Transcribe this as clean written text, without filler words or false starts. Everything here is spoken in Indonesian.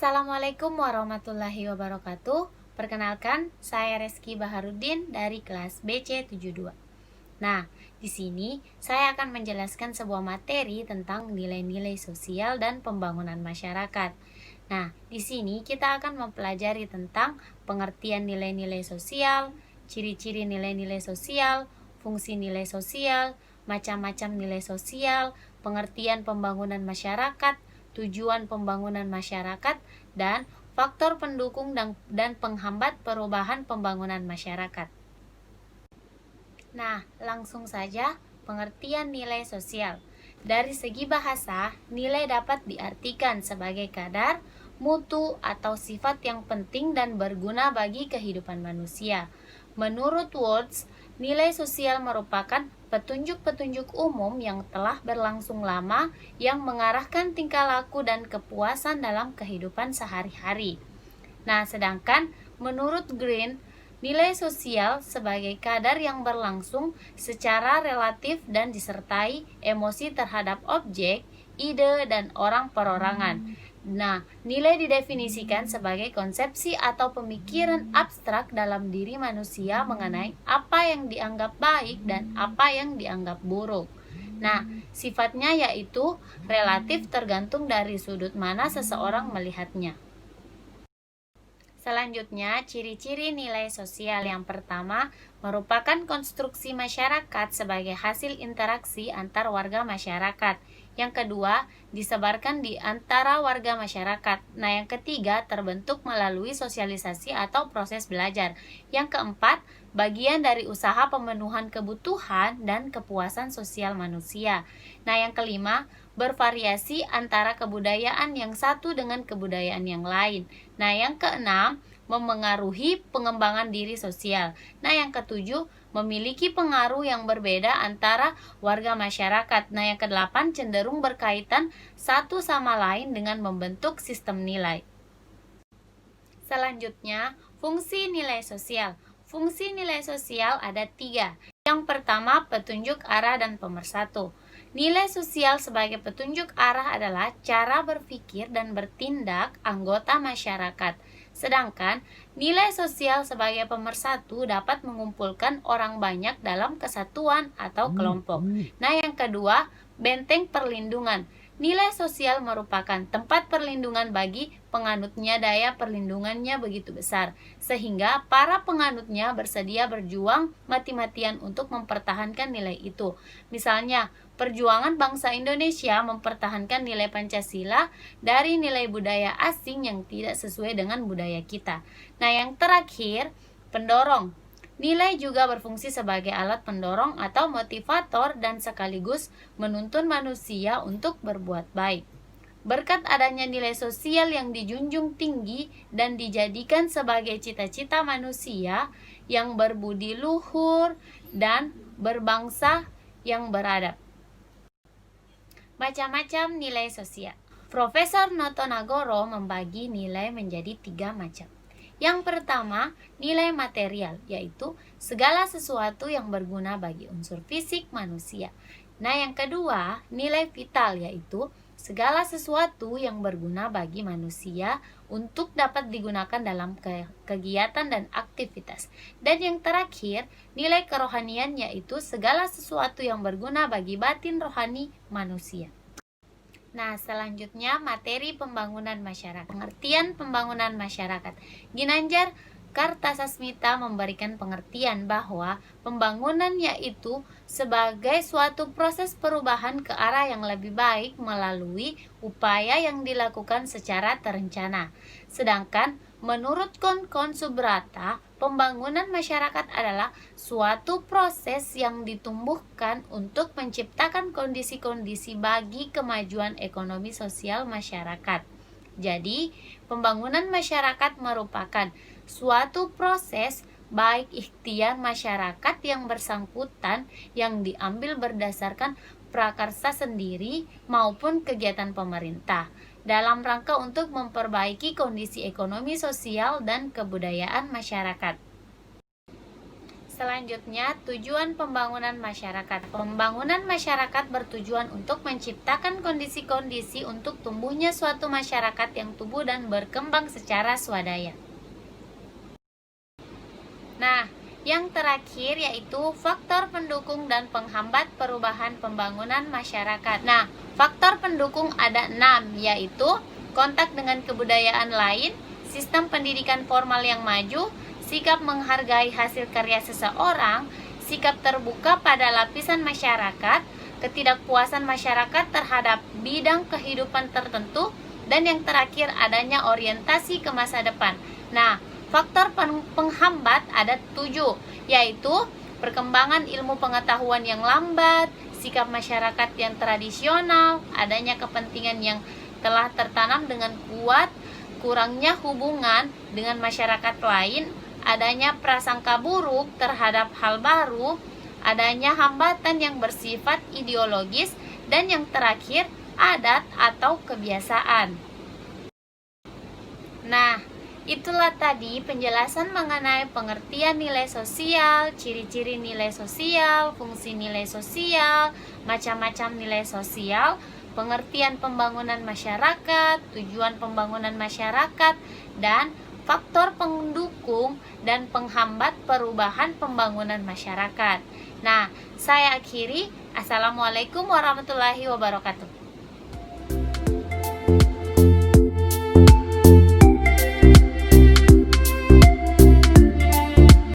Assalamualaikum warahmatullahi wabarakatuh. Perkenalkan, saya Reski Baharudin dari kelas BC72. Nah, di sini saya akan menjelaskan sebuah materi tentang nilai-nilai sosial dan pembangunan masyarakat. Nah, di sini kita akan mempelajari tentang pengertian nilai-nilai sosial, ciri-ciri nilai-nilai sosial, fungsi nilai sosial, macam-macam nilai sosial, pengertian pembangunan masyarakat, tujuan pembangunan masyarakat, dan faktor pendukung dan penghambat perubahan pembangunan masyarakat. Nah, langsung saja pengertian nilai sosial. Dari segi bahasa, nilai dapat diartikan sebagai kadar, mutu, atau sifat yang penting dan berguna bagi kehidupan manusia. Menurut Words, nilai sosial merupakan petunjuk-petunjuk umum yang telah berlangsung lama yang mengarahkan tingkah laku dan kepuasan dalam kehidupan sehari-hari. Nah, sedangkan menurut Green, nilai sosial sebagai kadar yang berlangsung secara relatif dan disertai emosi terhadap objek, ide, dan orang perorangan. Nah, nilai didefinisikan sebagai konsepsi atau pemikiran abstrak dalam diri manusia mengenai apa yang dianggap baik dan apa yang dianggap buruk. Nah, sifatnya yaitu relatif tergantung dari sudut mana seseorang melihatnya. Selanjutnya, ciri-ciri nilai sosial yang pertama merupakan konstruksi masyarakat sebagai hasil interaksi antar warga masyarakat. Yang kedua, disebarkan di antara warga masyarakat. Nah, yang ketiga, terbentuk melalui sosialisasi atau proses belajar. Yang keempat, bagian dari usaha pemenuhan kebutuhan dan kepuasan sosial manusia. Nah, yang kelima, bervariasi antara kebudayaan yang satu dengan kebudayaan yang lain. Nah, yang keenam, memengaruhi pengembangan diri sosial. Nah, yang ketujuh, memiliki pengaruh yang berbeda antara warga masyarakat. Nah, yang kedelapan, cenderung berkaitan satu sama lain dengan membentuk sistem nilai. Selanjutnya, fungsi nilai sosial. Fungsi nilai sosial ada 3. Yang pertama, petunjuk arah dan pemersatu. Nilai sosial sebagai petunjuk arah adalah cara berpikir dan bertindak anggota masyarakat. Sedangkan nilai sosial sebagai pemersatu dapat mengumpulkan orang banyak dalam kesatuan atau kelompok. Nah, yang kedua, benteng perlindungan. Nilai sosial merupakan tempat perlindungan bagi penganutnya. Daya perlindungannya begitu besar, sehingga para penganutnya bersedia berjuang mati-matian untuk mempertahankan nilai itu. Misalnya, perjuangan bangsa Indonesia mempertahankan nilai Pancasila dari nilai budaya asing yang tidak sesuai dengan budaya kita. Nah, yang terakhir, pendorong. Nilai juga berfungsi sebagai alat pendorong atau motivator dan sekaligus menuntun manusia untuk berbuat baik. Berkat adanya nilai sosial yang dijunjung tinggi dan dijadikan sebagai cita-cita manusia yang berbudi luhur dan berbangsa yang beradab. Macam-macam nilai sosial. Profesor Noto Nagoro membagi nilai menjadi 3 macam. Yang pertama, nilai material, yaitu segala sesuatu yang berguna bagi unsur fisik manusia. Nah, yang kedua, nilai vital, yaitu segala sesuatu yang berguna bagi manusia untuk dapat digunakan dalam kegiatan dan aktivitas. Dan yang terakhir, nilai kerohanian, yaitu segala sesuatu yang berguna bagi batin rohani manusia. Nah, selanjutnya materi pembangunan masyarakat. Pengertian pembangunan masyarakat. Ginanjar Kartasasmita memberikan pengertian bahwa pembangunan yaitu sebagai suatu proses perubahan ke arah yang lebih baik melalui upaya yang dilakukan secara terencana. Sedangkan menurut Konkon Subrata, pembangunan masyarakat adalah suatu proses yang ditumbuhkan untuk menciptakan kondisi-kondisi bagi kemajuan ekonomi sosial masyarakat. Jadi, pembangunan masyarakat merupakan suatu proses baik ikhtiar masyarakat yang bersangkutan yang diambil berdasarkan prakarsa sendiri maupun kegiatan pemerintah dalam rangka untuk memperbaiki kondisi ekonomi sosial dan kebudayaan masyarakat. Selanjutnya, tujuan pembangunan masyarakat. Pembangunan masyarakat bertujuan untuk menciptakan kondisi-kondisi untuk tumbuhnya suatu masyarakat yang tumbuh dan berkembang secara swadaya. Nah, yang terakhir yaitu faktor pendukung dan penghambat perubahan pembangunan masyarakat. Nah, faktor pendukung ada 6, yaitu kontak dengan kebudayaan lain, sistem pendidikan formal yang maju, sikap menghargai hasil karya seseorang, sikap terbuka pada lapisan masyarakat, ketidakpuasan masyarakat terhadap bidang kehidupan tertentu, dan yang terakhir adanya orientasi ke masa depan. Nah, faktor penghambat ada 7, yaitu perkembangan ilmu pengetahuan yang lambat, sikap masyarakat yang tradisional, adanya kepentingan yang telah tertanam dengan kuat, kurangnya hubungan dengan masyarakat lain, adanya prasangka buruk terhadap hal baru, adanya hambatan yang bersifat ideologis, dan yang terakhir adat atau kebiasaan. Nah, itulah tadi penjelasan mengenai pengertian nilai sosial, ciri-ciri nilai sosial, fungsi nilai sosial, macam-macam nilai sosial, pengertian pembangunan masyarakat, tujuan pembangunan masyarakat, dan faktor pendukung dan penghambat perubahan pembangunan masyarakat. Nah, saya akhiri. Assalamualaikum warahmatullahi wabarakatuh.